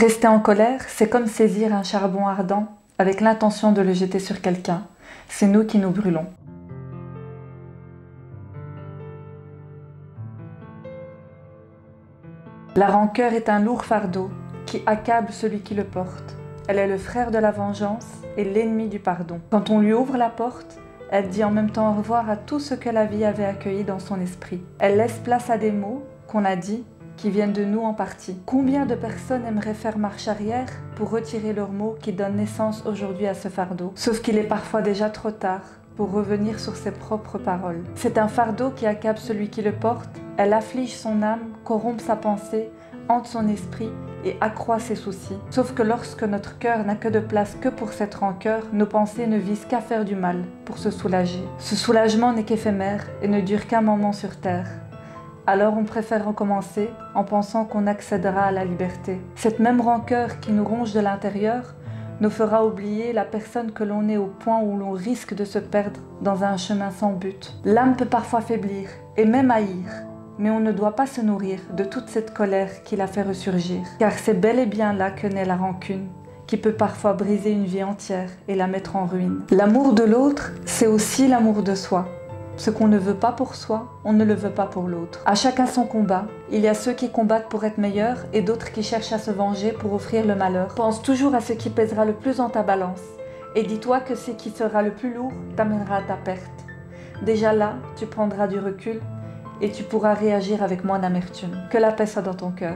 Rester en colère, c'est comme saisir un charbon ardent avec l'intention de le jeter sur quelqu'un. C'est nous qui nous brûlons. La rancœur est un lourd fardeau qui accable celui qui le porte. Elle est le frère de la vengeance et l'ennemi du pardon. Quand on lui ouvre la porte, elle dit en même temps au revoir à tout ce que la vie avait accueilli dans son esprit. Elle laisse place à des mots qu'on a dit, qui viennent de nous en partie. Combien de personnes aimeraient faire marche arrière pour retirer leurs mots qui donnent naissance aujourd'hui à ce fardeau? Sauf qu'il est parfois déjà trop tard pour revenir sur ses propres paroles. C'est un fardeau qui accable celui qui le porte, elle afflige son âme, corrompt sa pensée, hante son esprit et accroît ses soucis. Sauf que lorsque notre cœur n'a que de place que pour cette rancœur, nos pensées ne visent qu'à faire du mal pour se soulager. Ce soulagement n'est qu'éphémère et ne dure qu'un moment sur terre. Alors on préfère recommencer en pensant qu'on accédera à la liberté. Cette même rancœur qui nous ronge de l'intérieur nous fera oublier la personne que l'on est au point où l'on risque de se perdre dans un chemin sans but. L'âme peut parfois faiblir et même haïr, mais on ne doit pas se nourrir de toute cette colère qui la fait ressurgir. Car c'est bel et bien là que naît la rancune, qui peut parfois briser une vie entière et la mettre en ruine. L'amour de l'autre, c'est aussi l'amour de soi. Ce qu'on ne veut pas pour soi, on ne le veut pas pour l'autre. À chacun son combat. Il y a ceux qui combattent pour être meilleurs et d'autres qui cherchent à se venger pour offrir le malheur. Pense toujours à ce qui pèsera le plus dans ta balance et dis-toi que ce qui sera le plus lourd t'amènera à ta perte. Déjà là, tu prendras du recul et tu pourras réagir avec moins d'amertume. Que la paix soit dans ton cœur.